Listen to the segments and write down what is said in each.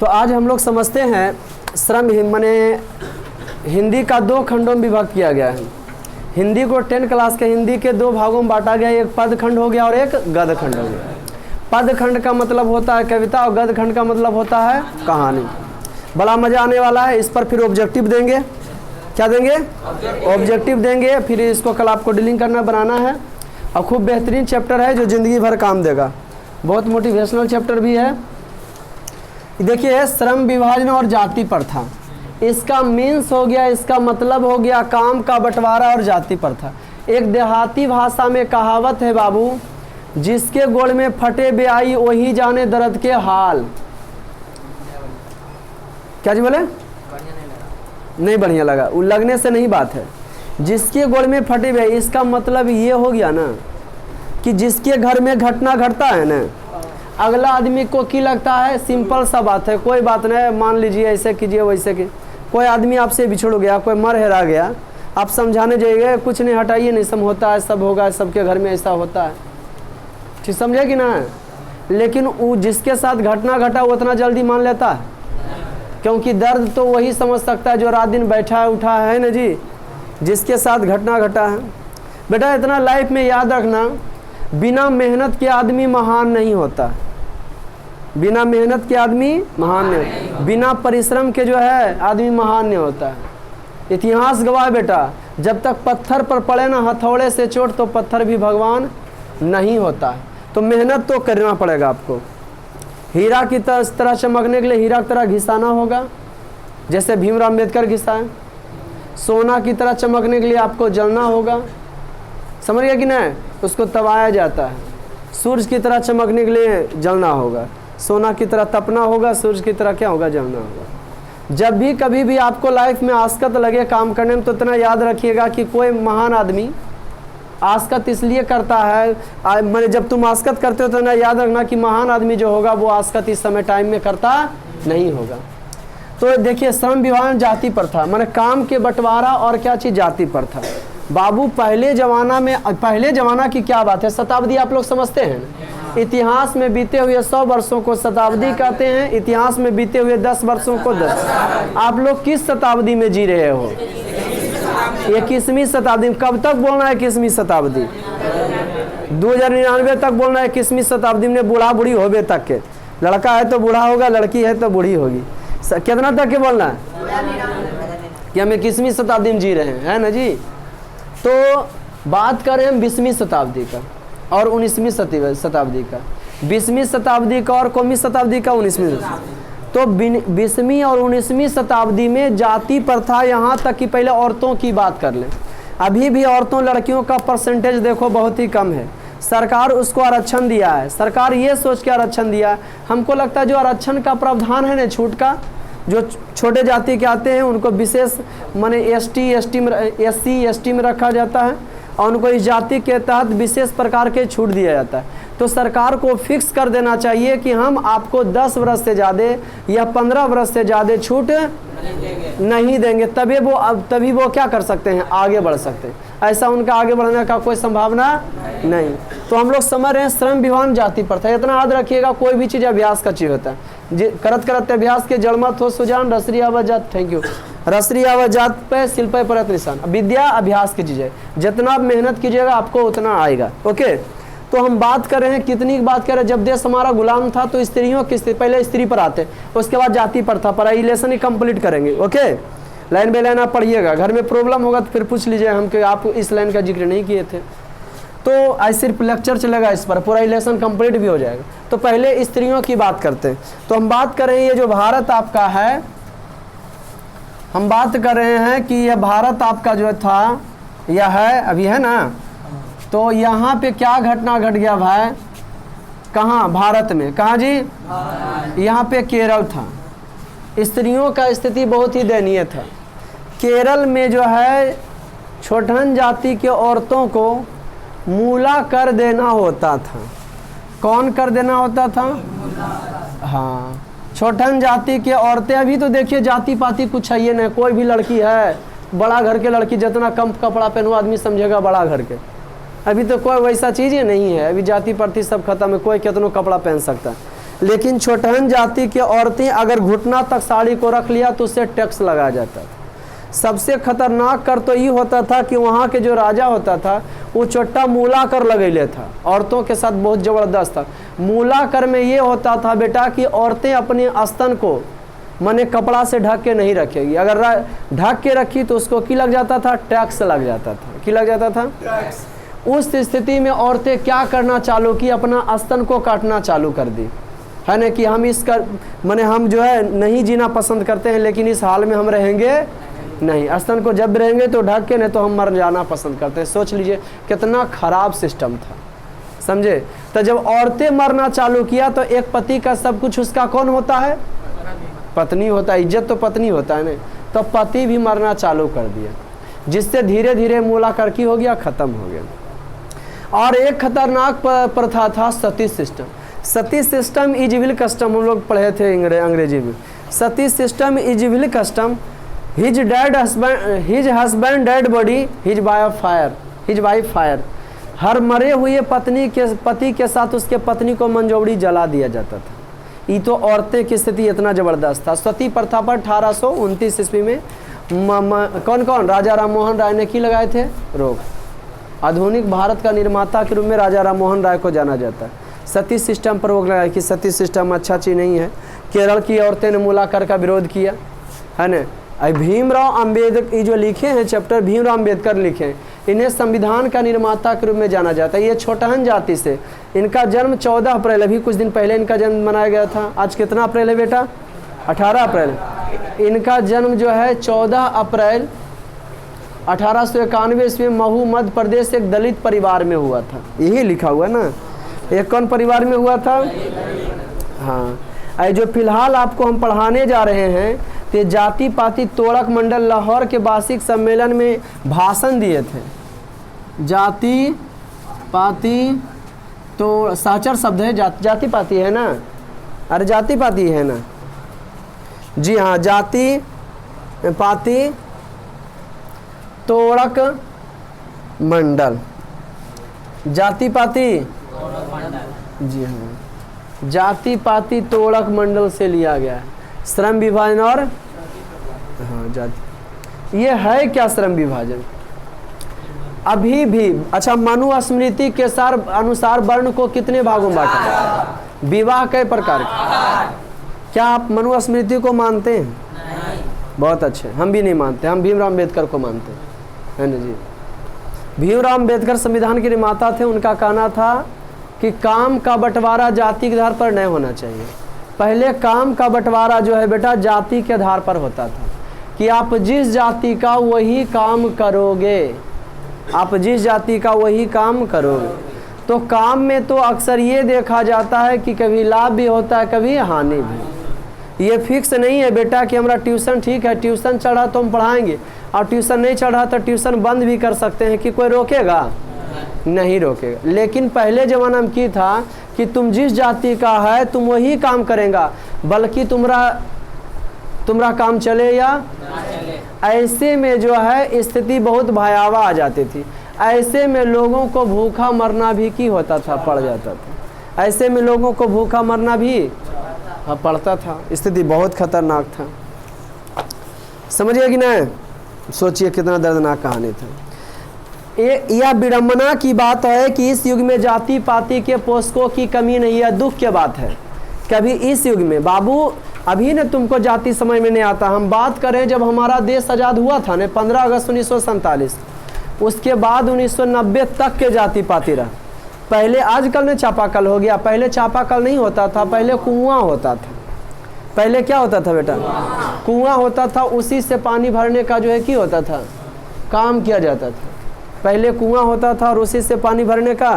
तो आज हम लोग समझते हैं श्रम माने हिंदी का दो खंडों में विभाग किया गया है। हिंदी को 10 क्लास के हिंदी के दो भागों में बांटा गया, एक पद खंड हो गया और एक गद्य खंड हो गया। पद खंड का मतलब होता है कविता और गद्य खंड का मतलब होता है कहानी। बड़ा मज़ा आने वाला है। इस पर फिर ऑब्जेक्टिव देंगे। क्या देंगे? ऑब्जेक्टिव देंगे। फिर इसको कल आपको डीलिंग करना बनाना है और खूब बेहतरीन चैप्टर है जो ज़िंदगी भर काम देगा। बहुत मोटिवेशनल चैप्टर भी है। देखिए, श्रम विभाजन और जाति प्रथा, इसका मीन्स हो गया, इसका मतलब हो गया काम का बंटवारा और जाति प्रथा। एक देहाती भाषा में कहावत है बाबू, जिसके गोड़ में फटे ब्याई वही जाने दर्द के हाल। क्या जी बोले? नहीं बढ़िया लगा, वो लगने से नहीं बात है। जिसके गोड़ में फटे ब्याई, इसका मतलब ये हो गया ना कि जिसके घर में घटना घटता है ना, अगला आदमी को की लगता है सिंपल सा बात है, कोई बात नहीं, मान लीजिए ऐसे कीजिए वैसे की। कोई आदमी आपसे बिछड़ गया, कोई मर हेरा गया, आप समझाने जाइए, कुछ नहीं, हटाइए, नहीं सब होता है, सब होगा, सबके घर में ऐसा होता है। ठीक समझे कि ना? लेकिन वो जिसके साथ घटना घटा वो उतना जल्दी मान लेता है, क्योंकि दर्द तो वही समझ सकता है जो रात दिन बैठा उठा है ना जी, जिसके साथ घटना घटा है। बेटा इतना लाइफ में याद रखना, बिना मेहनत के आदमी महान नहीं होता। बिना मेहनत के आदमी महान नहीं, बिना परिश्रम के जो है आदमी महान नहीं होता है। इतिहास गवाह बेटा, जब तक पत्थर पर पड़े ना हथौड़े से चोट, तो पत्थर भी भगवान नहीं होता है। तो मेहनत तो करना पड़ेगा आपको। हीरा की तरह चमकने के लिए हीरा की तरह घिसाना होगा, जैसे भीमराव अम्बेडकर घिसाए। सोना की तरह चमकने के लिए आपको जलना होगा, समझ गया कि नहीं? उसको तवाया जाता है। सूरज की तरह चमकने के लिए जलना होगा, सोना की तरह तपना होगा, सूरज की तरह क्या होगा? जलना होगा। जब भी कभी भी आपको लाइफ में आसकत लगे काम करने में, तो इतना याद रखिएगा कि कोई महान आदमी आसकत इसलिए करता है, मैंने जब तुम आसकत करते हो तो ना याद रखना कि महान आदमी जो होगा वो आसकत इस समय टाइम में करता नहीं होगा। तो देखिए, श्रम विभाजन जाति प्रथा माने काम के बंटवारा और क्या चीज़? जाति प्रथा। बाबू पहले ज़माना की क्या बात है? शताब्दी आप लोग समझते हैं? इतिहास में बीते हुए 100 वर्षों को शताब्दी कहते हैं, इतिहास में बीते हुए 10 वर्षों को 10। आप लोग किस शताब्दी में जी रहे हो? 21वीं शताब्दी। कब तक बोलना है 21वीं शताब्दी? 2099 तक बोलना है 21वीं शताब्दी में, बूढ़ा बूढ़ी होवे तक के। लड़का है तो बूढ़ा होगा, लड़की है तो बूढ़ी होगी। कितना तक के बोलना है कि हम 21वीं शताब्दी में जी रहे हैं, है ना जी? तो बात करें हम 20वीं शताब्दी का और 19वीं शताब्दी का। 20वीं शताब्दी का और कौन सी शताब्दी का? 19वीं। तो 20वीं और 19वीं शताब्दी में जाति प्रथा, यहाँ तक कि पहले औरतों की बात कर लें, अभी भी औरतों लड़कियों का परसेंटेज देखो बहुत ही कम है। सरकार उसको आरक्षण दिया है। सरकार ये सोच के आरक्षण दिया है, हमको लगता है जो आरक्षण का प्रावधान है ना, छूट का, जो छोटे जाति के आते हैं उनको विशेष माने SC ST में रखा जाता है और उनको इस जाति के तहत विशेष प्रकार के छूट दिया जाता है। तो सरकार को फिक्स कर देना चाहिए कि हम आपको 10 वर्ष से ज़्यादा या 15 वर्ष से ज़्यादा छूट नहीं देंगे, तभी वो क्या कर सकते हैं? आगे बढ़ सकते हैं। ऐसा उनका आगे बढ़ने का कोई संभावना नहीं। तो हम लोग समझ रहे हैं श्रम विभाजन जाति प्रथा। इतना याद रखिएगा, कोई भी चीज़ अभ्यास का चीज़ होता है। करत करत अभ्यास के जड़मत हो सुजान, रसरी आवाज जात। Thank you. रसरी आवाज जात पे शिल्प परत निशान। विद्या अभ्यास की चीज़ है, जितना आप मेहनत कीजिएगा आपको उतना आएगा। ओके, तो हम बात कर रहे हैं कितनी की बात कर रहे हैं? जब देश हमारा गुलाम था तो स्त्रियों की पहले स्त्री पर आते, उसके बाद जाति प्रथा पर। इलेक्शन ही कंप्लीट करेंगे। ओके, लाइन बाय लाइन आप पढ़िएगा। घर में प्रॉब्लम होगा तो फिर पूछ लीजिए हम कि आप इस लाइन का जिक्र नहीं किए थे। तो आज सिर्फ लेक्चर चलेगा इस पर, पूरा इलेक्शन कंप्लीट भी हो जाएगा। तो पहले स्त्रियों की बात करते हैं। तो हम बात कर रहे हैं, ये जो भारत आपका है, हम बात कर रहे हैं कि यह भारत आपका जो था, यह है अभी है ना। तो यहाँ पे क्या घटना घट गया भाई? कहाँ? भारत में। कहाँ जी? यहाँ पे केरल था। स्त्रियों का स्थिति बहुत ही दयनीय था। केरल में जो है छोटन जाति के औरतों को मूला कर देना होता था। कौन कर देना होता था? हाँ, छोटन जाति के औरतें। अभी तो देखिए जाति पाति कुछ है ये नहीं, कोई भी लड़की है, बड़ा घर के लड़की जितना कम कपड़ा पहनो आदमी समझेगा बड़ा घर के। अभी तो कोई वैसा चीज़ ही नहीं है। अभी जाति प्रति सब खत्म है, कोई कितनों कपड़ा पहन सकता है। लेकिन छोटहन जाति की औरतें अगर घुटना तक साड़ी को रख लिया तो उससे टैक्स लगाया जाता था। सबसे खतरनाक कर तो ये होता था कि वहाँ के जो राजा होता था वो चोट्टा मूला कर लगैले था, औरतों के साथ बहुत ज़बरदस्त था। मूला कर में ये होता था बेटा कि औरतें अपने स्तन को माने कपड़ा से ढक के नहीं रखेगी, अगर ढक के रखी तो उसको की लग जाता था, टैक्स लग जाता था। की लग जाता था टैक्स। उस स्थिति में औरतें क्या करना चालू की, अपना स्तन को काटना चालू कर दी, है ना, कि हम इसका माने हम जो है नहीं जीना पसंद करते हैं, लेकिन इस हाल में हम रहेंगे नहीं, स्तन को जब रहेंगे तो ढक के, नहीं तो हम मर जाना पसंद करते हैं। सोच लीजिए कितना खराब सिस्टम था, समझे। तो जब औरतें मरना चालू किया तो एक पति का सब कुछ उसका कौन होता है, पत्नी होता है, इज्जत तो पत्नी होता है ना, तो पति भी मरना चालू कर दिया, जिससे धीरे धीरे मूला करकी हो गया, खत्म हो गया। और एक खतरनाक प्रथा था sati system. Sati system is evil custom, हम लोग पढ़े थे अंग्रेजी में। Sati system is evil custom, his husband dead body his by fire. हर मरे हुए पति के साथ उसके पत्नी को मंजोड़ी जला दिया जाता था। ये तो औरतें की स्थिति इतना ज़बरदस्त था। सती प्रथा पर 1829 ईस्वी में कौन कौन, राजा राम मोहन राय ने की लगाए थे रोक। आधुनिक भारत का निर्माता के रूप में राजा राम मोहन राय को जाना जाता है। सती सिस्टम पर रोक लगाया कि सती सिस्टम अच्छा चीज़ नहीं है। केरल की औरतें ने मूलाकर का विरोध किया, है ना। भीमराव अंबेडकर, ये जो लिखे हैं चैप्टर भीमराव अंबेडकर लिखे हैं, इन्हें संविधान का निर्माता के रूप में जाना जाता है। ये छोटहन जाति से, इनका जन्म 14 अप्रैल, अभी कुछ दिन पहले इनका जन्म मनाया गया था। आज कितना अप्रैल है बेटा, 18 अप्रैल। इनका जन्म जो है 14 अप्रैल 1891 ईस्वी में महू मध्य प्रदेश एक दलित परिवार में हुआ था। यही लिखा हुआ है ना, एक कौन परिवार में हुआ था। हाँ, जो फिलहाल आपको हम पढ़ाने जा रहे हैं ते जाति पाति तोड़क मंडल लाहौर के वार्षिक सम्मेलन में भाषण दिए थे। जाति पाति तो साचर शब्द है, जाति पाति है ना, अरे जाति पाति है ना, जी हाँ, जाति पाति तोड़क मंडल, जाति पाति, जी हाँ, जाति पाति तोड़क मंडल से लिया गया है। श्रम विभाजन और हाँ जाति, ये है क्या श्रम विभाजन अभी भी। अच्छा, मनुस्मृति के अनुसार वर्ण को कितने भागों में बांटा, विवाह कई प्रकार के। क्या आप मनुस्मृति को मानते हैं? नहीं। बहुत अच्छे, हम भी नहीं मानते, हम भीमराव अंबेडकर को मानते हैं, है ना जी। भीमराव अंबेडकर संविधान के निर्माता थे। उनका कहना था कि काम का बंटवारा जाति के आधार पर नहीं होना चाहिए। पहले काम का बंटवारा जो है बेटा जाति के आधार पर होता था कि आप जिस जाति का वही काम करोगे, आप जिस जाति का वही काम करोगे। तो काम में तो अक्सर ये देखा जाता है कि कभी लाभ भी होता है, कभी हानि भी। ये फिक्स नहीं है बेटा कि हमारा ट्यूशन ठीक है, ट्यूशन चढ़ा तो हम पढ़ाएंगे, और ट्यूशन नहीं चढ़ा तो ट्यूशन बंद भी कर सकते हैं। कि कोई रोकेगा? नहीं रोकेगा। लेकिन पहले ज़माना में की था कि तुम जिस जाति का है तुम वही काम करेगा, बल्कि तुम्हारा काम चले या ना चले। ऐसे में जो है स्थिति बहुत भयावह आ जाती थी। ऐसे में लोगों को भूखा मरना भी की होता था, पड़ जाता था। ऐसे में लोगों को भूखा मरना भी पड़ता था। स्थिति बहुत खतरनाक था, समझिए कि नहीं। सोचिए कितना दर्दनाक कहानी था। यह विडम्बना की बात है कि इस युग में जाति पाति के पोषकों की कमी नहीं है। दुख की बात है कभी इस युग में। बाबू अभी ने तुमको जाति समझ में नहीं आता। हम बात करें जब हमारा देश आज़ाद हुआ था ना 15 अगस्त 1947, उसके बाद 1990 तक के जाति पाति रहा। पहले आजकल ने चापाकल हो गया, पहले चापाकल नहीं होता था, पहले कुआं होता था। पहले क्या होता था बेटा? कुआं होता था, उसी से पानी भरने का जो है की होता था, काम किया जाता था। पहले कुआं होता था और उसी से पानी भरने का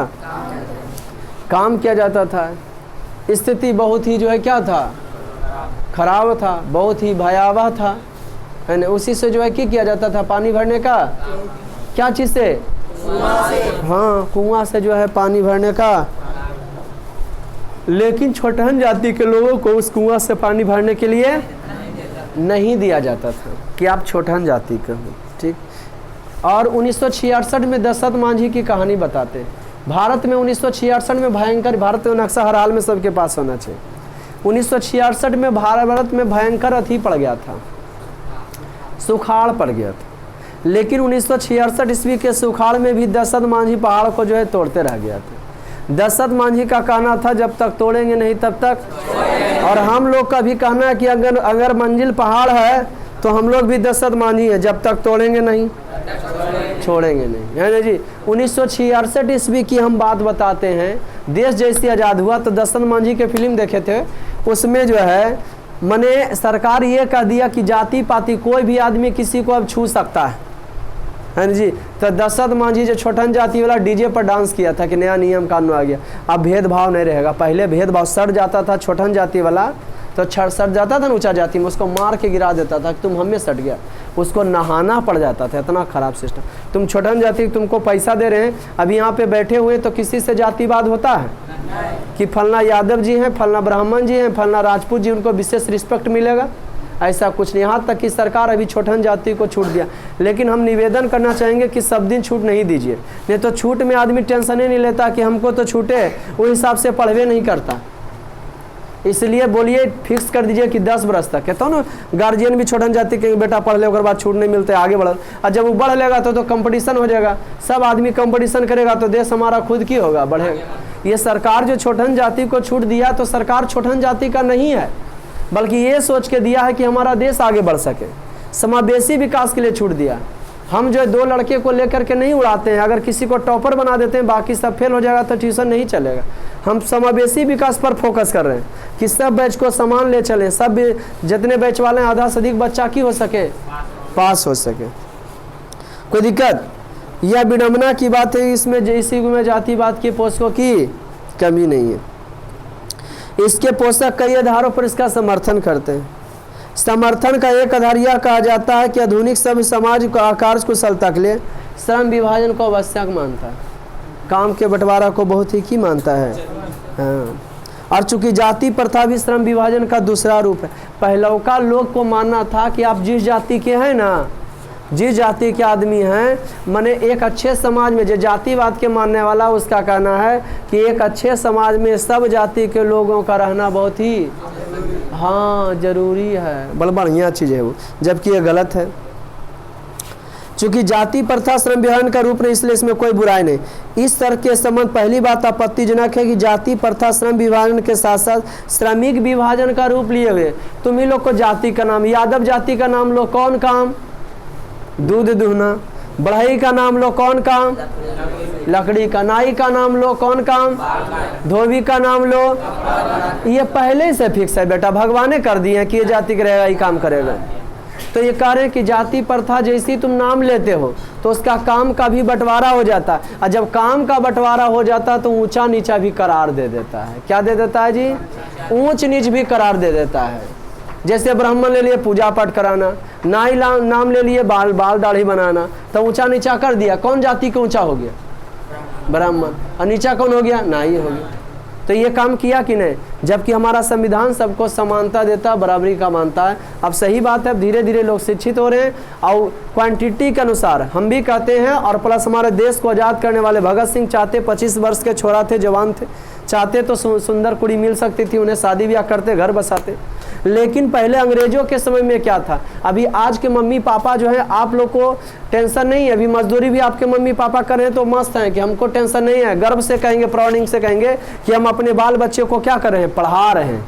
काम किया जाता था। स्थिति बहुत ही जो है क्या था, खराब था, बहुत ही भयावह था, है ना। उसी से जो है क्या किया जाता था, पानी भरने का। क्या चीज़ से? कुआं से। हाँ, कुआं से जो है पानी भरने का। लेकिन छोटहन जाति के लोगों को उस कुआं से पानी भरने के लिए नहीं दिया जाता था कि आप छोटहन जाति के हो, ठीक। और 1966 में दशरथ मांझी की कहानी बताते हैं। भारत में 1966 में भयंकर, भारत में नक्शा हर हाल में सबके पास होना चाहिए। 1966 में भारत में भयंकर अथी पड़ गया था, सुखाड़ पड़ गया था। लेकिन 1966 ईस्वी के सुखाड़ में भी दशरथ मांझी पहाड़ को जो है तोड़ते रह गया था। दशरथ मांझी का कहना था जब तक तोड़ेंगे नहीं तब तक, और हम लोग का भी कहना है कि अगर मंजिल पहाड़ है तो हम लोग भी दशरथ मांझी है, जब तक तोड़ेंगे नहीं छोड़ेंगे नहीं, है ना जी। 1966 ईस्वी की हम बात बताते हैं। देश जैसे आज़ाद हुआ तो दशरथ मांझी के फिल्म देखे थे, उसमें जो है मने सरकार ये कह दिया कि जाति पाति कोई भी आदमी किसी को अब छू सकता है ना जी। तो दशरथ मांझी जो छोटन जाति वाला डीजे पर डांस किया था कि नया नियम कानून आ गया, अब भेदभाव नहीं रहेगा। पहले भेदभाव सड़ जाता था छोटन जाति वाला, तो सड़ जाता था ना ऊंचा जाति में, उसको मार के गिरा देता था कि तुम हमें सट गया, उसको नहाना पड़ जाता था। इतना खराब सिस्टम। तुम छोटन जाति तुमको पैसा दे रहे हैं, अभी यहाँ पे बैठे हुए तो किसी से जातिवाद होता है कि फलना यादव जी हैं, फलना ब्राह्मण जी हैं, फलना राजपूत जी, उनको विशेष रिस्पेक्ट मिलेगा? ऐसा कुछ नहीं। यहाँ तक कि सरकार अभी छोटन जाति को छूट दिया, लेकिन हम निवेदन करना चाहेंगे कि सब दिन छूट नहीं दीजिए, नहीं तो छूट में आदमी टेंशन ही नहीं लेता कि हमको तो छूटे, वो हिसाब से पढ़वे नहीं करता। इसलिए बोलिए फिक्स कर दीजिए कि 10 बरस तक। कहता हूँ ना, गार्जियन भी छोटन जाति के बेटा पढ़ ले, उसके बाद छूट नहीं मिलते, आगे बढ़। और जब वो बढ़ लेगा तो कंपटीशन हो जाएगा, सब आदमी कंपटीशन करेगा तो देश हमारा खुद की होगा, बढ़ेगा। ये सरकार जो छोटन जाति को छूट दिया तो सरकार छोटन जाति का नहीं है, बल्कि ये सोच के दिया है कि हमारा देश आगे बढ़ सके, समावेशी विकास के लिए छूट दिया। हम जो 2 लड़के को लेकर के नहीं उड़ाते हैं, अगर किसी को टॉपर बना देते हैं बाकी सब फेल हो जाएगा तो ट्यूशन नहीं चलेगा। हम समावेशी विकास पर फोकस कर रहे हैं कि सब बैच को समान ले चले, सब जितने बैच वाले हैं आधा से अधिक बच्चा की हो सके, पास हो सके। कोई दिक्कत? यह विडंबना की बात है, इसमें इसी में जातिवाद के पोषकों की कमी नहीं है। इसके पोषक कई आधारों पर इसका समर्थन करते हैं। समर्थन का एक आधार यह कहा जाता है कि आधुनिक सभ्य समाज को आकार कुशलता के लिए श्रम विभाजन को आवश्यक मानता है, काम के बंटवारा को बहुत ही की मानता है। हाँ, और चूंकि जाति प्रथा भी श्रम विभाजन का दूसरा रूप है। पहलौका लोग को मानना था कि आप जिस जाति के हैं ना, जिस जाति के आदमी हैं, माने एक अच्छे समाज में, जो जातिवाद के मानने वाला उसका कहना है कि एक अच्छे समाज में सब जाति के लोगों का रहना बहुत ही हाँ जरूरी है, बड़ा बढ़िया चीज़ है वो, जबकि ये गलत है। चूंकि जाति प्रथा श्रम विभाजन का रूप नहीं, इसलिए इसमें कोई बुराई नहीं। इस तरह के संबंध पहली बात आपत्तिजनक है कि जाति प्रथा श्रम विभाजन के साथ साथ श्रमिक विभाजन का रूप लिए हुए। तुम ही लोग को जाति का नाम, यादव जाति का नाम लो, कौन काम? दूध दुहना। बढ़ई का नाम लो, कौन काम? लकड़ी का। नाई का नाम लो, कौन काम? धोबी का नाम लो। ये पहले से फिक्स है बेटा, भगवान ने कर दिए कि ये जाति करेगा, ये काम करेगा। तो ये कह रहे हैं कि जाति प्रथा जैसी तुम नाम लेते हो तो उसका काम का भी बंटवारा हो जाता है, और जब काम का बंटवारा हो जाता है तो ऊंचा नीचा भी करार दे देता है। क्या दे देता है जी? ऊंच नीच भी करार दे देता है। जैसे ब्राह्मण ले लिए पूजा पाठ कराना, नाई नाम ले लिए बाल दाढ़ी बनाना, तो ऊंचा नीचा कर दिया। कौन जाति को ऊंचा हो गया? ब्राह्मण। और नीचा कौन हो गया? नाई हो गया। तो ये काम किया कि नहीं? जबकि हमारा संविधान सबको समानता देता, बराबरी का मानता है। अब सही बात है, धीरे धीरे लोग शिक्षित हो रहे हैं और क्वांटिटी के अनुसार हम भी कहते हैं, और प्लस हमारे देश को आज़ाद करने वाले भगत सिंह चाहते, 25 वर्ष के छोरा थे, जवान थे, चाहते तो सुंदर कुड़ी मिल सकती थी, उन्हें शादी ब्याह करते, घर बसाते। लेकिन पहले अंग्रेजों के समय में क्या था? अभी आज के मम्मी पापा जो है, आप लोग को टेंशन नहीं है, अभी मजदूरी भी आपके मम्मी पापा करें तो मस्त हैं कि हमको टेंशन नहीं है। गर्व से कहेंगे, प्राउडिंग से कहेंगे कि हम अपने बाल बच्चे को क्या कर रहे हैं? पढ़ा रहे हैं।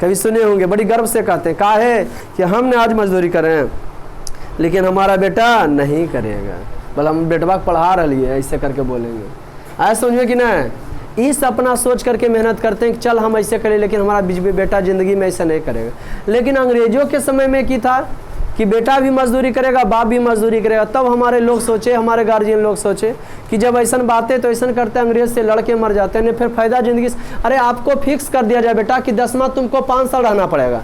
कभी सुने होंगे, बड़ी गर्व से कहते हैं, कहा है कि हमने आज मजदूरी कर रहे हैं, लेकिन हमारा बेटा नहीं करेगा, बोला हम बेटवा पढ़ा रही है, ऐसे करके बोलेंगे। ऐसा समझ में कि नहीं? इस अपना सोच करके मेहनत करते हैं कि चल हम ऐसे करें, लेकिन हमारा बेटा ज़िंदगी में ऐसा नहीं करेगा। लेकिन अंग्रेजों के समय में की था कि बेटा भी मजदूरी करेगा, बाप भी मजदूरी करेगा। तब हमारे लोग सोचे, हमारे गार्जियन लोग सोचे कि जब ऐसा बातें तो ऐसा करते, अंग्रेज से लड़के मर जाते हैं, फिर फ़ायदा ज़िंदगी से। अरे आपको फिक्स कर दिया जाए बेटा कि 10वां तुमको 5 साल रहना पड़ेगा,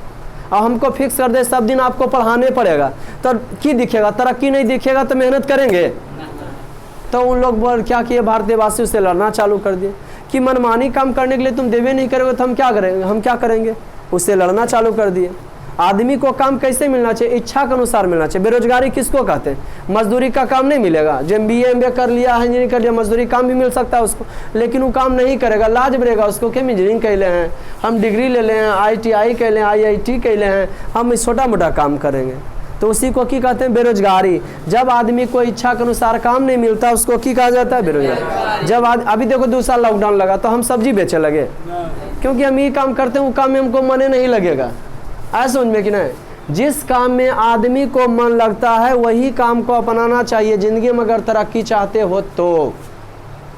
और हमको फिक्स कर दे सब दिन आपको पढ़ाने पड़ेगा, तो की दिखेगा? तरक्की नहीं दिखेगा तो मेहनत करेंगे? तो उन लोग क्या किए, भारतीय वासियों से लड़ना चालू कर दिए कि मनमानी काम करने के लिए तुम देवे नहीं करोगे तो हम क्या करेंगे, उससे लड़ना चालू कर दिए। आदमी को काम कैसे मिलना चाहिए? इच्छा के अनुसार मिलना चाहिए। बेरोजगारी किसको कहते हैं? मजदूरी का काम नहीं मिलेगा। जो BA MBA कर लिया है, इंजीनियरिंग कर लिया, मजदूरी काम भी मिल सकता है उसको, लेकिन वो काम नहीं करेगा, लाज बरेगा उसको कि हम इंजीनियरिंग कैले हैं, हम डिग्री ले लें, ITI कैले, IIT कैले हैं, हम इस छोटा मोटा काम करेंगे, तो उसी को की कहते हैं? बेरोजगारी। जब आदमी को इच्छा के अनुसार काम नहीं मिलता उसको की कहा जाता है? बेरोजगारी। जब अभी देखो 2 साल लॉकडाउन लगा तो हम सब्जी बेचे लगे, क्योंकि हम ये काम करते हैं, वो काम में हमको मन नहीं लगेगा। ऐसा समझ में कि नहीं? जिस काम में आदमी को मन लगता है वही काम को अपनाना चाहिए जिंदगी में अगर तरक्की चाहते हो तो।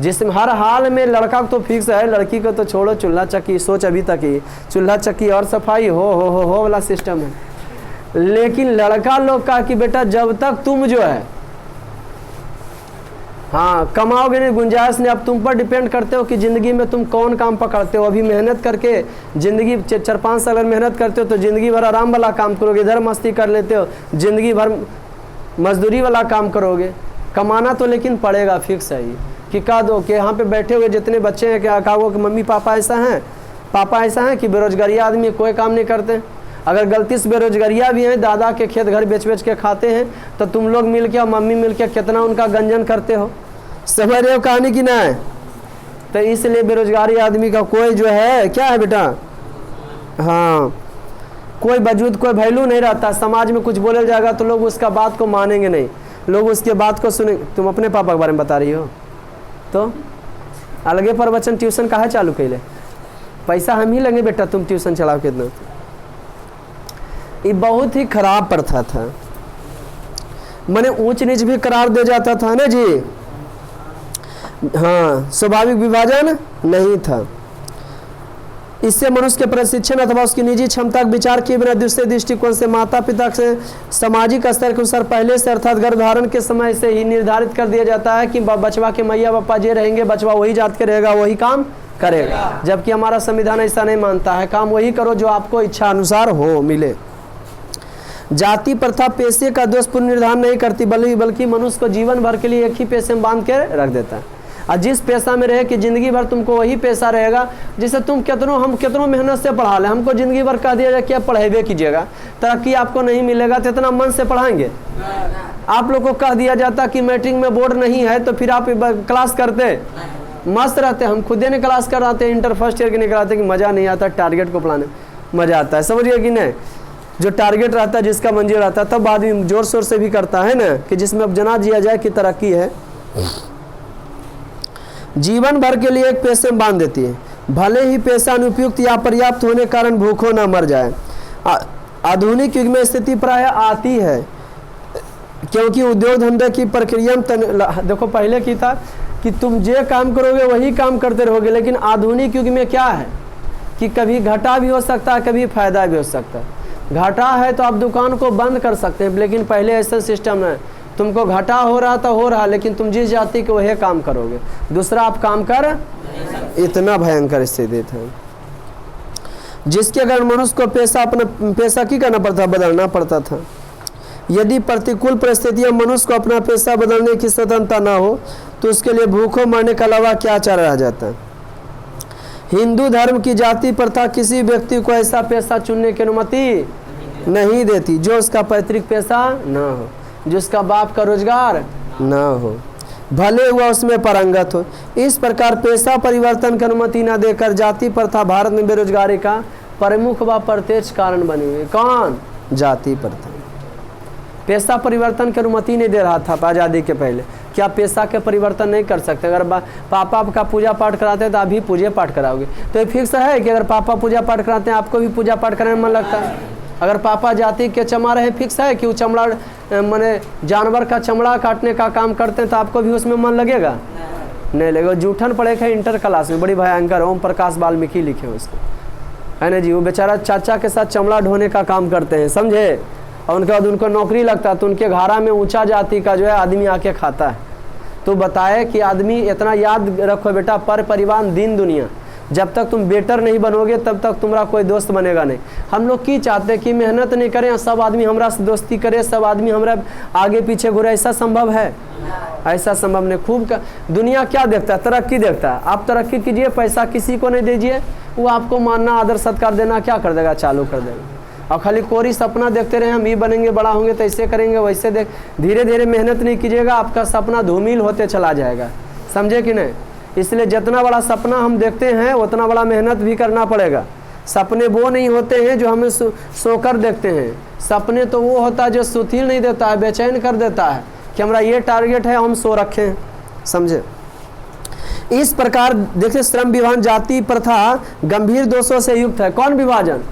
जिसमें हर हाल में लड़का तो फिक्स है, लड़की को तो छोड़ो, चूल्हा चक्की सोच अभी तक ही, चूल्हा चक्की और सफाई हो वाला सिस्टम है। लेकिन लड़का लोग का कि बेटा जब तक तुम जो है हाँ कमाओगे नहीं, गुंजाइश नहीं, अब तुम पर डिपेंड करते हो कि ज़िंदगी में तुम कौन काम पकड़ते हो। अभी मेहनत करके ज़िंदगी 4-5 साल अगर मेहनत करते हो तो ज़िंदगी भर आराम वाला काम करोगे, इधर मस्ती कर लेते हो, ज़िंदगी भर मजदूरी वाला काम करोगे। कमाना तो लेकिन पड़ेगा, फिक्स है ये कि कह दो कि यहाँ पे बैठे हुए जितने बच्चे हैं क्या कहो कि मम्मी पापा ऐसा हैं कि बेरोजगारी आदमी कोई काम नहीं करते। अगर गलती से बेरोजगारियाँ भी हैं, दादा के खेत घर बेच के खाते हैं, तो तुम लोग मिल के और मम्मी मिल के कितना उनका गंजन करते हो, समझ रहे हो कहानी की ना है? तो इसलिए बेरोजगारी आदमी का कोई जो है क्या है बेटा, हाँ कोई वजूद, कोई वैल्यू नहीं रहता। समाज में कुछ बोला जाएगा तो लोग उसका बात को मानेंगे नहीं, लोग उसके बात को सुने। तुम अपने पापा के बारे में बता रही हो तो अलगे प्रवचन ट्यूशन काहे चालू कैले? पैसा हम ही लेंगे बेटा, तुम ट्यूशन चलाओ कितना। ये बहुत ही खराब प्रथा था, मैंने ऊंच नीच भी करार दे जाता था ना जी। हाँ, स्वाभाविक विभाजन नहीं था। इससे मनुष्य के प्रशिक्षण अथवा उसकी निजी क्षमता का विचार किए बिना दूसरे दृष्टिकोण से माता पिता से सामाजिक स्तर के अनुसार पहले से अर्थात गर्भधारण के समय से ही निर्धारित कर दिया जाता है कि बचवा के मैया बापा जे रहेंगे, बचवा वही जात के रहेगा, वही काम करेगा। जबकि हमारा संविधान ऐसा नहीं मानता है, काम वही करो जो आपको इच्छा अनुसार हो मिले। जाति प्रथा पेशे का दोषपूर्ण निर्धारण नहीं करती, बल्कि मनुष्य को जीवन भर के लिए एक ही पेशे में बांध के रख देता है। और जिस पेशा में रहे कि जिंदगी भर तुमको वही पेशा रहेगा, जिसे तुम हम कितनों मेहनत से पढ़ा लें, हमको जिंदगी भर कह दिया जाए कि आप पढ़ेबे कीजिएगा, तरक्की आपको नहीं मिलेगा, तो इतना मन से पढ़ाएंगे? आप लोग को कह दिया जाता कि मैट्रिक में बोर्ड नहीं है तो फिर आप क्लास करते, मस्त रहते। हम खुदे ने क्लास कराते, इंटर फर्स्ट ईयर के निकलाते कि मज़ा नहीं आता, टारगेट को पढ़ाने मज़ा आता है, समझिए कि नहीं? जो टारगेट रहता है, जिसका मंजिल रहता है, तब आदमी जोर शोर से भी करता है ना, कि जिसमें अब जना दिया जाए कि तरक्की है। जीवन भर के लिए एक पेशे में बांध देती है, भले ही पेशा अनुपयुक्त या पर्याप्त होने के कारण भूखों न मर जाए। आधुनिक युग में स्थिति प्राय आती है, क्योंकि उद्योग धंधे की प्रक्रिया में देखो पहले की था कि तुम जे काम करोगे वही काम करते रहोगे, लेकिन आधुनिक युग में क्या है कि कभी घाटा भी हो सकता है, कभी फायदा भी हो सकता है। घाटा है तो आप दुकान को बंद कर सकते हैं, लेकिन पहले ऐसा सिस्टम है, तुमको घाटा हो रहा तो हो रहा, लेकिन तुम जिस जाति के वही काम करोगे, दूसरा आप काम कर। इतना भयंकर स्थिति था जिसके कारण मनुष्य को अपना पेशा की करना पड़ता, बदलना पड़ता था। यदि प्रतिकूल परिस्थितियां मनुष्य को अपना पेशा बदलने की स्वतंत्रता न हो तो उसके लिए भूखों मरने के अलावा क्या चारा रह जाता है। हिंदू धर्म की जाति प्रथा किसी व्यक्ति को ऐसा पेशा चुनने की अनुमति नहीं देती जो उसका पैतृक पेशा न हो, जिसका बाप का रोजगार न हो, भले हुआ उसमें पारंगत हो। इस प्रकार पेशा परिवर्तन की अनुमति न देकर जाति प्रथा भारत में बेरोजगारी का प्रमुख व प्रत्यक्ष कारण बनी हुई। कौन? जाति प्रथा। पेशा परिवर्तन की अनुमति नहीं दे रहा था आज़ादी के पहले। क्या पेशा के परिवर्तन नहीं कर सकते? अगर पापा का पूजा पाठ कराते हैं तो आप भी पूजा पाठ कराओगे, तो ये फिक्स है कि अगर पापा पूजा पाठ कराते हैं आपको भी पूजा पाठ करने में मन लगता है। अगर पापा जाति के चमा रहे, फिक्स है कि वो चमड़ा माने जानवर का चमड़ा काटने का काम करते हैं तो आपको भी उसमें मन लगेगा? नहीं लगेगा। जूठन पढ़े थे इंटर क्लास में, बड़ी भयंकर, ओम प्रकाश वाल्मीकि लिखे उसको, है ना जी। वो बेचारा चाचा के साथ चमड़ा ढोने का काम करते हैं, समझे, और उनके बाद उनको नौकरी लगता है तो उनके घारा में ऊंचा जाति का जो है आदमी आके खाता है। तो बताए कि आदमी इतना याद रखो बेटा, पर परिवार दिन दुनिया, जब तक तुम बेटर नहीं बनोगे तब तक तुम्हारा कोई दोस्त बनेगा नहीं। हम लोग की चाहते हैं कि मेहनत नहीं करें, सब आदमी हमरा से दोस्ती करे, सब आदमी हमरा आगे पीछे घूरे, ऐसा संभव है? ऐसा संभव नहीं। खूब दुनिया क्या देखता है? तरक्की देखता है। आप तरक्की कीजिए, पैसा किसी को नहीं दीजिए, वो आपको मानना, आदर सत्कार देना क्या कर देगा? चालू कर देगा। और खाली कोरी सपना देखते रहे हम ये बनेंगे, बड़ा होंगे तो ऐसे करेंगे वैसे देख, धीरे धीरे मेहनत नहीं कीजिएगा आपका सपना धूमिल होते चला जाएगा, समझे कि नहीं। इसलिए जितना बड़ा सपना हम देखते हैं उतना बड़ा मेहनत भी करना पड़ेगा। सपने वो नहीं होते हैं जो हमें सोकर देखते हैं, सपने तो वो होता है जो सुतील नहीं देता है, बेचैन कर देता है कि हमारा ये टारगेट है, हम सो रखे हैं, समझे। इस प्रकार देखिए श्रम विभाजन जाति प्रथा गंभीर दोषों से युक्त है। कौन विभाजन?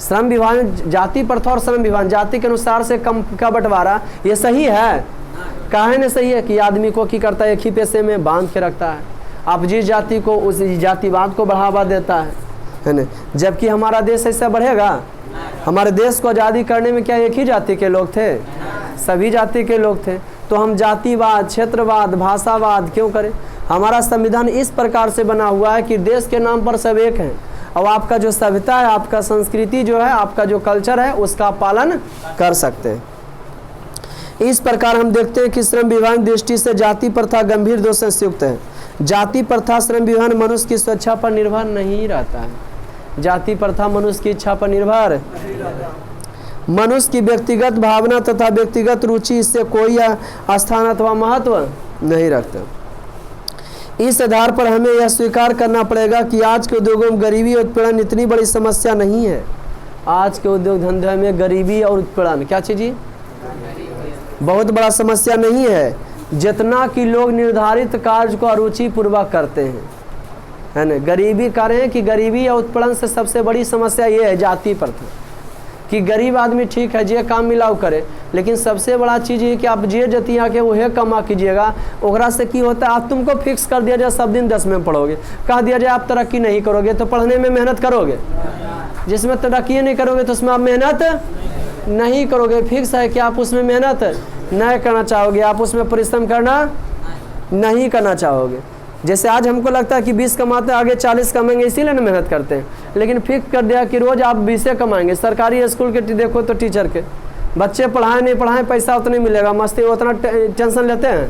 श्रम विभाजन, जाति प्रथा और श्रम विभाजन, जाति के अनुसार से कम का बंटवारा, ये सही है? काहे नहीं सही है कि आदमी को क्या करता है, एक ही पैसे में बांध के रखता है, आप जिस जाति को उस जातिवाद को बढ़ावा देता है ना। जबकि हमारा देश ऐसा बढ़ेगा? हमारे देश को आज़ादी करने में क्या एक ही जाति के लोग थे? सभी जाति के लोग थे। तो हम जातिवाद, क्षेत्रवाद, भाषावाद क्यों करें? हमारा संविधान इस प्रकार से बना हुआ है कि देश के नाम पर सब एक हैं, और आपका जो सभ्यता है, आपका संस्कृति जो है, आपका जो कल्चर है, उसका पालन कर सकते हैं। इस प्रकार हम देखते हैं कि श्रम विभाजन दृष्टि से जाति प्रथा गंभीर दोषों से युक्त है। जाति प्रथा श्रम विभाजन मनुष्य की स्वेच्छा पर निर्भर नहीं रहता है। जाति प्रथा मनुष्य की इच्छा पर निर्भर, मनुष्य की व्यक्तिगत भावना तथा व्यक्तिगत रुचि इससे कोई स्थान अथवा महत्व नहीं रखता। इस आधार पर हमें यह स्वीकार करना पड़ेगा कि आज के उद्योगों में गरीबी और उत्पीड़न इतनी बड़ी समस्या नहीं है। आज के उद्योग धंधे में गरीबी और उत्पीड़न क्या चीज़ जी? बहुत बड़ा समस्या नहीं है, जितना कि लोग निर्धारित कार्य को अरुचि पूर्वक करते हैं, है ना। गरीबी कह रहे हैं कि गरीबी या उत्पीड़न से सबसे बड़ी समस्या ये है जाति प्रथा, कि गरीब आदमी ठीक है जे काम मिलाओ करे, लेकिन सबसे बड़ा चीज़ ये कि आप जे जतिया के वह कमा कीजिएगा, ओकरा से की होता है, आप तुमको फिक्स कर दिया जाए सब दिन 10 में पढ़ोगे, कह दिया जाए आप तरक्की नहीं करोगे तो पढ़ने में मेहनत करोगे? जिसमें तरक्की नहीं करोगे तो उसमें आप मेहनत नहीं करोगे। फिक्स है कि आप उसमें मेहनत नहीं करना चाहोगे, आप उसमें परिश्रम करना नहीं करना चाहोगे। जैसे आज हमको लगता है कि 20 कमाते हैं, आगे 40 कमाएंगे, इसीलिए ना मेहनत करते हैं, लेकिन फिक्स कर दिया कि रोज़ आप 20 कमाएंगे। सरकारी स्कूल के देखो तो टीचर के बच्चे पढ़ाएं नहीं पढ़ाएं पैसा उतना ही मिलेगा, मस्ती उतना टेंशन लेते हैं,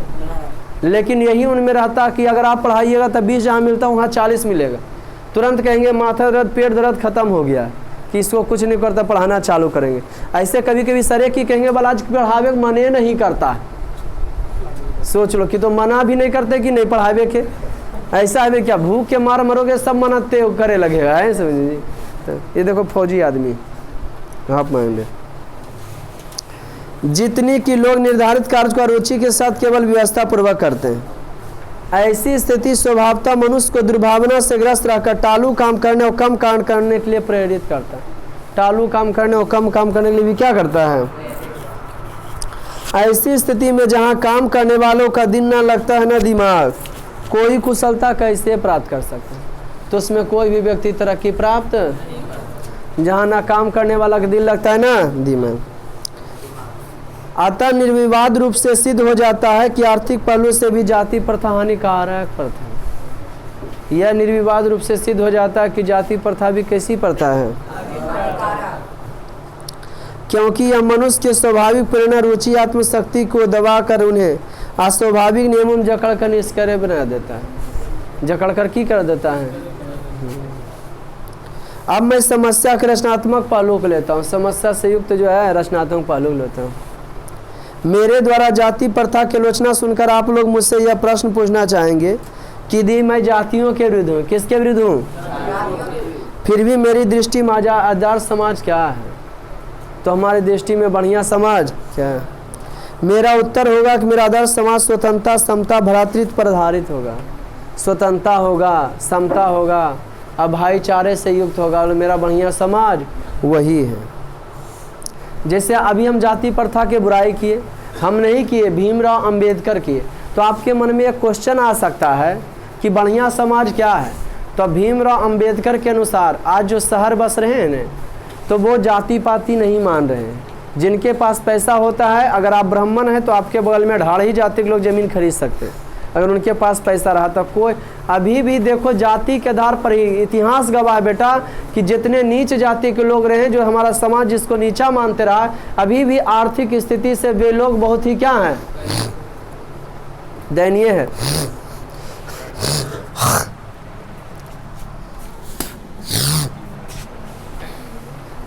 लेकिन यही उनमें रहता कि अगर आप पढ़ाइएगा तो 20 जहाँ मिलता वहाँ 40 मिलेगा। तुरंत कहेंगे माथा दर्द पेट दर्द खत्म हो गया कि इसको कुछ नहीं करता, पढ़ाना चालू करेंगे। ऐसे कभी कभी सरे की कहेंगे बोला आज पढ़ावे मने नहीं करता, सोच लो कि तो मना भी नहीं करते कि नहीं पढ़ावे के, ऐसा है क्या भूख के मार मरोगे सब मनाते करे लगेगा, है समझिए। तो ये देखो फौजी आदमी आप मानेंगे जितनी कि लोग निर्धारित कार्य को रुचि के साथ केवल व्यवस्था पूर्वक करते हैं, ऐसी स्थिति स्वभावतः मनुष्य को दुर्भावना से ग्रस्त रहकर टालू काम करने और कम काम करने के लिए प्रेरित करता है। टालू काम करने और कम काम करने के लिए भी क्या करता है? ऐसी स्थिति में जहाँ काम करने वालों का दिन ना लगता है ना दिमाग, कोई कुशलता कैसे प्राप्त कर सकता है? तो उसमें कोई भी व्यक्ति तरक्की प्राप्त, जहाँ ना काम करने वाला का दिल लगता है ना दिमाग। अतः निर्विवाद रूप से सिद्ध हो जाता है कि आर्थिक पहलू से भी जाति प्रथा हानिकारक प्रथा है। यह निर्विवाद रूप से सिद्ध हो जाता है कि जाति प्रथा भी कैसी प्रथा है, क्योंकि यह मनुष्य के स्वाभाविक प्रेरणा रुचि आत्मशक्ति को दबा कर उन्हें अस्वाभाविक नियमों में जकड़ कर निष्क्रिय बना देता है, जकड़ कर की कर देता है। अब मैं समस्या के रचनात्मक पहलू को लेता हूँ, समस्या से युक्त जो है रचनात्मक पहलू लेता हूँ। मेरे द्वारा जाति प्रथा की आलोचना सुनकर आप लोग मुझसे यह प्रश्न पूछना चाहेंगे कि दी मैं जातियों के विरुद्ध हूँ। किसके विरुद्ध हूँ? फिर भी मेरी दृष्टि में आदर्श समाज क्या है? तो हमारी दृष्टि में बढ़िया समाज क्या है? मेरा उत्तर होगा कि मेरा आदर्श समाज स्वतंत्रता, समता, भ्रातृत्व पर आधारित होगा। स्वतंत्रता होगा, समता होगा और भाईचारे से युक्त होगा, और मेरा बढ़िया समाज वही है। जैसे अभी हम जाति प्रथा के बुराई किए, हम नहीं किए, भीमराव अंबेडकर किए, तो आपके मन में एक क्वेश्चन आ सकता है कि बढ़िया समाज क्या है? तो भीमराव अंबेडकर के अनुसार आज जो शहर बस रहे हैं ना, तो वो जाति पाति नहीं मान रहे हैं। जिनके पास पैसा होता है, अगर आप ब्राह्मण हैं तो आपके बगल में ढाड़ ही जाति के लोग ज़मीन खरीद सकते हैं, अगर उनके पास पैसा रहा तो। कोई अभी भी देखो जाति के आधार पर ही इतिहास गवाह है बेटा कि जितने नीच जाति के लोग रहे, जो हमारा समाज जिसको नीचा मानते रहा, अभी भी आर्थिक स्थिति से वे लोग बहुत ही क्या हैं, दयनीय है।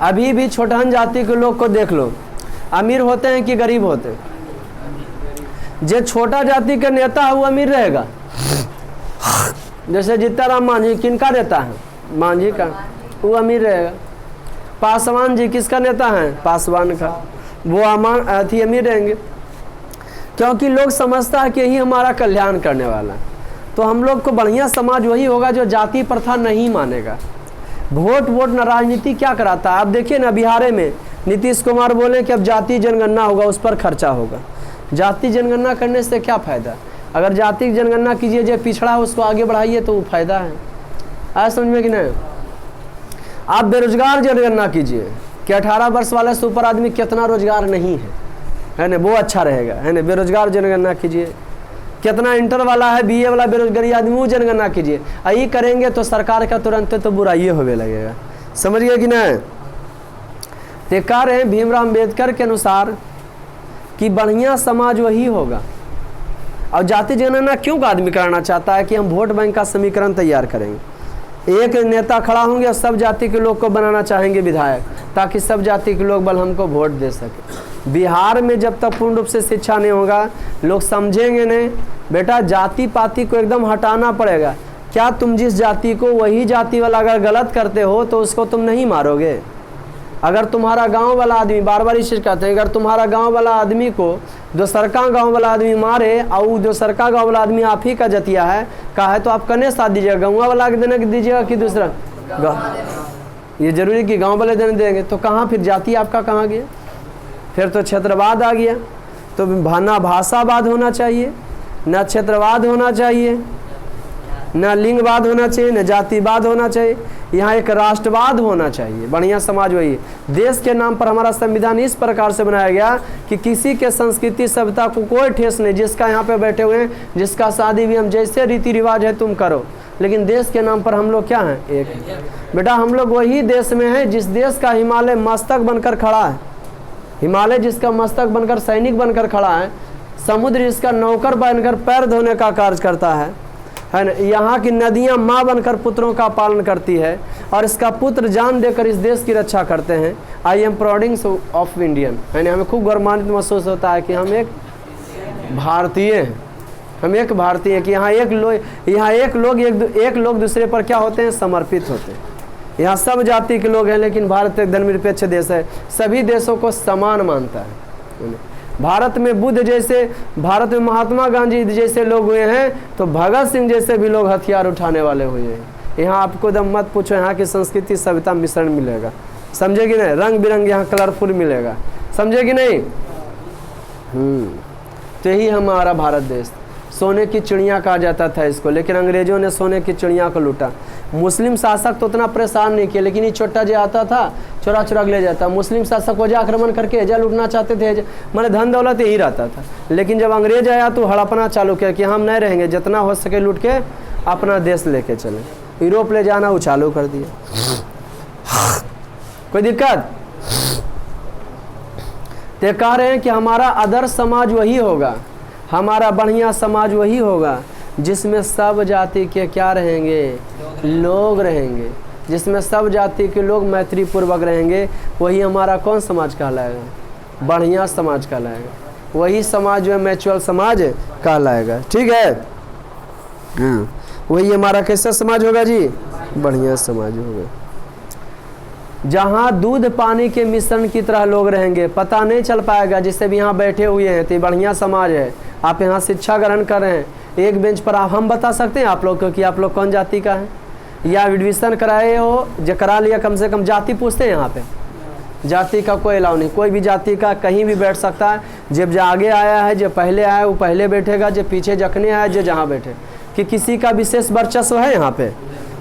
अभी भी छोटहन जाति के लोग को देख लो, अमीर होते हैं कि गरीब होते हैं? जो छोटा जाति का नेता है वो अमीर रहेगा। जैसे जीताराम मांझी किनका नेता है? मांझी का, वो अमीर रहेगा। पासवान जी किसका नेता है? पासवान का, वो अमीर रहेंगे, क्योंकि लोग समझता है कि यही हमारा कल्याण करने वाला है। तो हम लोग को बढ़िया समाज वही होगा जो जाति प्रथा नहीं मानेगा। वोट न राजनीति क्या कराता है? आप देखिए ना, बिहार में नीतीश कुमार बोले कि अब जाति जनगणना होगा, उस पर खर्चा होगा। जाति जनगणना करने से क्या फ़ायदा? अगर जाति जनगणना कीजिए, जो पिछड़ा है उसको आगे बढ़ाइए तो वो फायदा है। आया समझ में कि नहीं? आप बेरोजगार जनगणना कीजिए कि 18 वर्ष वाले से ऊपर आदमी कितना रोजगार नहीं है ना, वो अच्छा रहेगा, है ना। बेरोजगार जनगणना कीजिए, कितना इंटर वाला है, बीए वाला बेरोजगारी आदमी, वो जनगणना कीजिए। यही करेंगे तो सरकार का तुरंत तो बुराई होने लगेगा। समझ गए कि नहीं? तो कह रहे हैं भीमराव अम्बेडकर के अनुसार कि बढ़िया समाज वही होगा। और जाति जनगणना क्यों आदमी कराना चाहता है? कि हम वोट बैंक का समीकरण तैयार करेंगे, एक नेता खड़ा होंगे और सब जाति के लोग को बनाना चाहेंगे विधायक, ताकि सब जाति के लोग बल हमको वोट दे सके। बिहार में जब तक पूर्ण रूप से शिक्षा नहीं होगा, लोग समझेंगे नहीं। बेटा जाति पाति को एकदम हटाना पड़ेगा। क्या तुम जिस जाति को वही जाति वाला अगर गलत करते हो तो उसको तुम नहीं मारोगे? अगर तुम्हारा गांव वाला आदमी, बार बार इस चीज़ कहते हैं, अगर तुम्हारा गांव वाला आदमी को दूसर का गांव वाला आदमी मारे और दूसर का गांव वाला आदमी आप ही का जतिया है, कहा है तो आप कने साथ दीजिएगा? गाँव वाला के देने दीजिएगा कि दूसरा? ये जरूरी कि गांव वाले देने देंगे? तो कहाँ फिर जाति आपका कहाँ गया? फिर तो क्षेत्रवाद आ गया। तो ना भाषावाद होना चाहिए, न क्षेत्रवाद होना चाहिए, न लिंगवाद होना चाहिए, न जातिवाद होना चाहिए। यहाँ एक राष्ट्रवाद होना चाहिए। बढ़िया समाज वही है। देश के नाम पर हमारा संविधान इस प्रकार से बनाया गया कि किसी के संस्कृति सभ्यता को कोई ठेस नहीं। जिसका यहाँ पे बैठे हुए हैं, जिसका शादी भी हम जैसे रीति रिवाज है तुम करो, लेकिन देश के नाम पर हम लोग क्या हैं? एक है। बेटा हम लोग वही देश में हैं जिस देश का हिमालय मस्तक बनकर खड़ा है। हिमालय जिसका मस्तक बनकर सैनिक बनकर खड़ा है, समुद्र जिसका नौकर बनकर पैर धोने का कार्य करता है ना। यहाँ की नदियाँ माँ बनकर पुत्रों का पालन करती है और इसका पुत्र जान देकर इस देश की रक्षा करते हैं। आई एम प्राउडिंग ऑफ इंडियन, है ना। हमें खूब गौरवान्वित महसूस होता है कि हम एक भारतीय हैं। हम एक भारतीय हैं कि यहाँ एक लोग दूसरे पर क्या होते हैं? समर्पित होते हैं। यहाँ सब जाति के लोग हैं, लेकिन भारत एक धर्मनिरपेक्ष देश है, सभी देशों को समान मानता है। भारत में बुद्ध जैसे, भारत में महात्मा गांधी जैसे लोग हुए हैं, तो भगत सिंह जैसे भी लोग हथियार उठाने वाले हुए हैं। यहाँ आपको दम मत पूछो, यहाँ की संस्कृति सभ्यता मिश्रण मिलेगा। समझे कि नहीं? रंग बिरंग यहाँ कलरफुल मिलेगा। समझे कि नहीं? तो यही हमारा भारत देश। सोने की चिड़िया कहा जाता था इसको, लेकिन अंग्रेजों ने सोने की चिड़िया को लूटा। मुस्लिम शासक तो उतना परेशान नहीं किया, लेकिन ये छोटा जो आता था चुरा चुरा ले जाता। मुस्लिम शासक वजह आक्रमण करके एजा लूटना चाहते थे, माने धन दौलत यही रहता था। लेकिन जब अंग्रेज आया तो हड़पना चालू किया कि हम नहीं रहेंगे, जितना हो सके लूट के अपना देश लेके चले। यूरोप ले जाना वो चालू कर दिया। कोई दिक्कत? तो कह रहे हैं कि हमारा आदर्श समाज वही होगा, हमारा बढ़िया समाज वही होगा जिसमें सब जाति के क्या रहेंगे? लोग रहेंगे। जिसमें सब जाति के लोग मैत्री पूर्वक रहेंगे, वही हमारा कौन समाज कहलाएगा? बढ़िया समाज कहलाएगा। वही समाज जो है मैच्योर समाज कहलाएगा। ठीक है, वही हमारा कैसा समाज होगा जी? बढ़िया समाज होगा। जहाँ दूध पानी के मिश्रण की तरह लोग रहेंगे, पता नहीं चल पाएगा। जिससे भी यहाँ बैठे हुए हैं तो बढ़िया समाज है। आप यहाँ शिक्षा ग्रहण कर रहे हैं, एक बेंच पर हम बता सकते हैं आप लोग को कि आप लोग कौन जाति का है, या एडमिशन कराए हो जो करा लिया, कम से कम जाति पूछते हैं यहाँ पे। जाति का कोई अलाउ नहीं, कोई भी जाति का कहीं भी बैठ सकता है। जब जो आगे आया है, जो पहले आया है वो पहले बैठेगा, जो पीछे जखने आया जो जहाँ बैठे। कि किसी का विशेष वर्चस्व है यहाँ पे,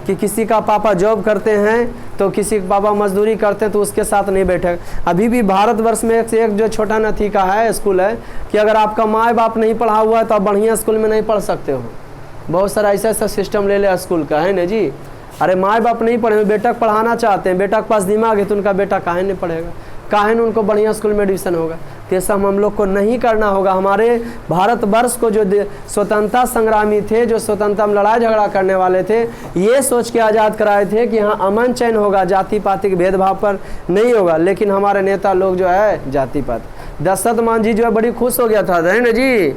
कि किसी का पापा जॉब करते हैं तो किसी का पापा मजदूरी करते हैं तो उसके साथ नहीं बैठेगा। अभी भी भारतवर्ष में एक से एक जो छोटा नथी का है स्कूल है कि अगर आपका माँ बाप नहीं पढ़ा हुआ है तो आप बढ़िया स्कूल में नहीं पढ़ सकते हो। बहुत सारा ऐसा ऐसा सिस्टम ले लिया स्कूल का, है ना जी। अरे माँ बाप नहीं पढ़े, बेटा को पढ़ाना चाहते हैं, बेटा के पास दिमाग है तो उनका बेटा काहे नहीं पढ़ेगा। काहे उनको बढ़िया स्कूल में एडमिशन होगा। तो ये सब हम लोग को नहीं करना होगा। हमारे भारतवर्ष को जो स्वतंत्रता संग्रामी थे, जो स्वतंत्रता में लड़ाई झगड़ा करने वाले थे, ये सोच के आज़ाद कराए थे कि हाँ अमन चैन होगा, जाति पाति के भेदभाव पर नहीं होगा। लेकिन हमारे नेता लोग जो है जाति पात, दशरथ मान जी जो है बड़ी खुश हो गया था, है ना जी,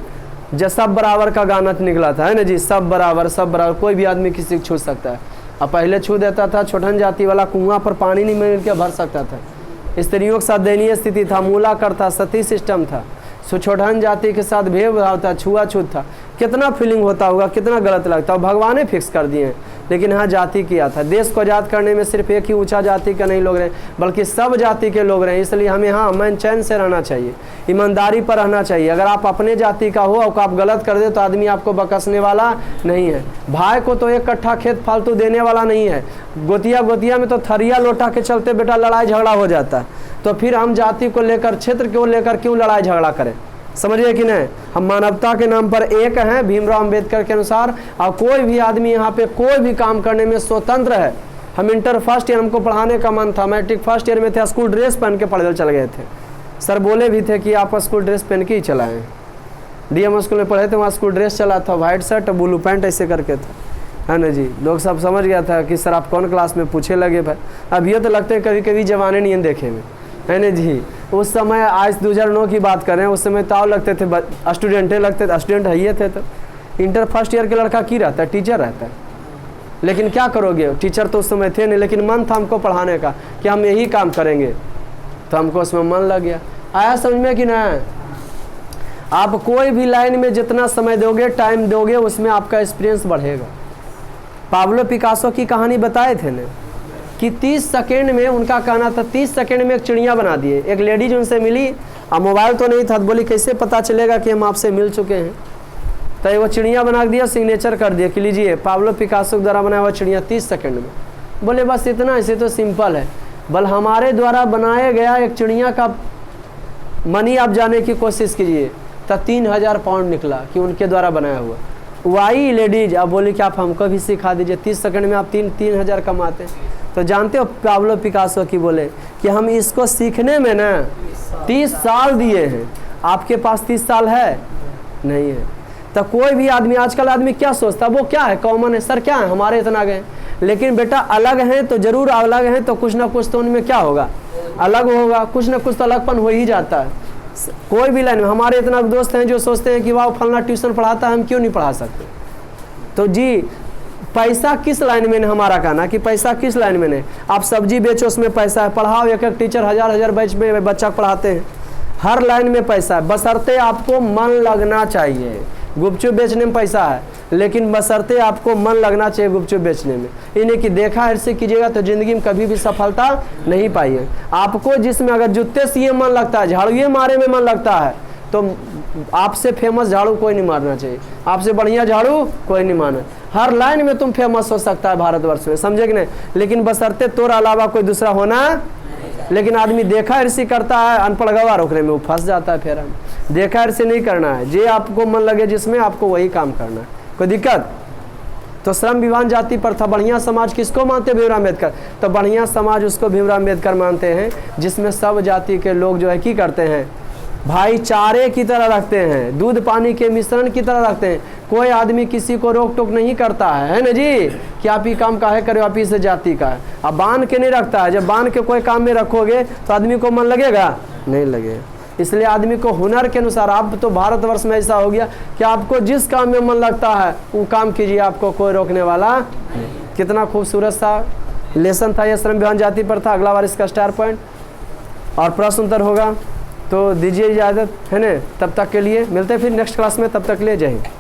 जब सब बराबर का गाना निकला था, है ना जी, सब बराबर कोई भी आदमी किसी को छू सकता है। अब पहले छू देता था, छोटन जाति वाला कुआं पर पानी नहीं मिल के भर सकता था। स्त्रियों के साथ दयनीय स्थिति था, मूला कर था, सती सिस्टम था, छोटन जाति के साथ भेदभाव था, छुआछूत था। कितना फीलिंग होता होगा, कितना गलत लगता है। भगवान ने फिक्स कर दिए हैं, लेकिन हाँ जाति किया था। देश को आज़ाद करने में सिर्फ एक ही ऊंचा जाति का नहीं लोग रहे, बल्कि सब जाति के लोग रहे। इसलिए हमें हाँ अमन चैन से रहना चाहिए, ईमानदारी पर रहना चाहिए। अगर आप अपने जाति का हो और आप गलत कर दे तो आदमी आपको बकसने वाला नहीं है। भाई को तो एक कट्ठा खेत फालतू देने वाला नहीं है। गोतिया में तो थरिया लोटा के चलते बेटा लड़ाई झगड़ा हो जाता है। तो फिर हम जाति को लेकर, क्षेत्र को लेकर क्यों लड़ाई झगड़ा करें? समझिए कि नहीं, हम मानवता के नाम पर एक हैं भीमराव अंबेडकर के अनुसार। और कोई भी आदमी यहाँ पे कोई भी काम करने में स्वतंत्र है। हम इंटर फर्स्ट ईयर, हमको पढ़ाने का मन था, मैट्रिक फर्स्ट ईयर में थे, स्कूल ड्रेस पहन के पढ़ने चल गए थे। सर बोले भी थे कि आप स्कूल ड्रेस पहन के ही चलाएं। डीएम स्कूल में पढ़े थे, वहाँ स्कूल ड्रेस चला था, वाइट शर्ट ब्लू पैंट ऐसे करके था, है ना जी। लोग सब समझ गया था कि सर आप कौन क्लास में, पूछे लगे भाई। अब ये तो लगते हैं कभी कभी जवाने नहीं देखे में, है ना जी। उस समय आज 2009 की बात करें, उस समय ताव लगते थे, स्टूडेंटें लगते थे, स्टूडेंट है ये थे। तो इंटर फर्स्ट ईयर के लड़का की रहता है, टीचर रहता है। लेकिन क्या करोगे, टीचर तो उस समय थे नहीं, लेकिन मन था हमको पढ़ाने का कि हम यही काम करेंगे। तो हमको उसमें मन लग गया। आया समझ में कि ना? आप कोई भी लाइन में जितना समय दोगे, टाइम दोगे, उसमें आपका एक्सपीरियंस बढ़ेगा। पाब्लो पिकासो की कहानी बताए थे ना कि 30 सेकेंड में, उनका कहना था 30 सेकेंड में एक चिड़िया बना दिए। एक लेडीज उनसे मिली, अब मोबाइल तो नहीं था, तो बोली कैसे पता चलेगा कि हम आपसे मिल चुके हैं? तो वो चिड़िया बना दिया, सिग्नेचर कर दिया कि लीजिए पाब्लो पिकासो द्वारा बनाया हुआ चिड़िया 30 सेकेंड में। बोले बस इतना, ऐसे तो सिंपल है। बल हमारे द्वारा बनाया गया एक चिड़िया का मनी आप जाने की कोशिश कीजिए, तो 3000 पाउंड निकला कि उनके द्वारा बनाया हुआ। वही लेडीज अब बोली कि आप हमको भी सिखा दीजिए, 30 सेकेंड में आप 3000 कमाते। तो जानते हो पाब्लो पिकासो की बोले कि हम इसको सीखने में ना 30 साल दिए हैं, आपके पास 30 साल है नहीं है। तो कोई भी आदमी, आजकल आदमी क्या सोचता है, वो क्या है, कॉमन है, सर क्या है, हमारे इतना गए। लेकिन बेटा अलग हैं तो जरूर अलग हैं, तो कुछ ना कुछ तो उनमें क्या होगा, अलग होगा, कुछ ना कुछ तो अलगपन हो ही जाता है। कोई भी लाइन में हमारे इतना दोस्त हैं जो सोचते हैं कि वाह फलना ट्यूशन पढ़ाता है, हम क्यों नहीं पढ़ा सकते। तो जी पैसा किस लाइन में, हमारा कहना कि पैसा किस लाइन में नहीं। आप सब्जी बेचो, उसमें पैसा है, पढ़ाओ, एक एक टीचर हजार बैच में बच्चा पढ़ाते हैं, हर लाइन में पैसा है, बशर्ते आपको मन लगना चाहिए। गुपचुप बेचने में पैसा है, लेकिन बशर्ते आपको मन लगना चाहिए गुपचुप बेचने में। इन्हें कि देखा ऐसे कीजिएगा तो ज़िंदगी में कभी भी सफलता नहीं पाइए। आपको जिसमें अगर जूते सिए मन लगता है, झाड़ू मारे में मन लगता है, तो आपसे फेमस झाड़ू कोई नहीं मारना चाहिए, आपसे बढ़िया झाड़ू कोई नहीं मारना। हर लाइन में तुम फेमस हो सकता है भारतवर्ष में, समझे कि नहीं, लेकिन बशर्ते तोरा अलावा कोई दूसरा होना। लेकिन आदमी देखा ऐसी करता है, अनपढ़ गवाह रोकने में वो फंस जाता है। फिर हम देखा ऐसे नहीं करना है, जे आपको मन लगे जिसमें आपको वही काम करना है। कोई दिक्कत? तो श्रम विवाह जाति प्रथा, बढ़िया समाज किसको मानते? भीमराव अम्बेडकर। तो बढ़िया समाज उसको भीमराव अम्बेडकर मानते हैं जिसमें सब जाति के लोग जो है की करते हैं, भाईचारे की तरह रखते हैं, दूध पानी के मिश्रण की तरह रखते हैं। कोई आदमी किसी को रोक टोक नहीं करता है ना जी, कि आप ही काम काहे करो, आप ही से जाति का है। अब बांध के नहीं रखता है, जब बांध के कोई काम में रखोगे तो आदमी को मन लगेगा, नहीं लगेगा। इसलिए आदमी को हुनर के अनुसार, आप तो भारतवर्ष में ऐसा हो गया कि आपको जिस काम में मन लगता है वो काम कीजिए, आपको कोई रोकने वाला नहीं। कितना खूबसूरत सा लेसन था ये श्रम विवाह जाति पर था। अगला बार इसका स्टार पॉइंट और प्रश्न उत्तर होगा। तो दीजिए इजाज़त, है ना। तब तक के लिए मिलते हैं फिर नेक्स्ट क्लास में, तब तक के लिए जय हिंद।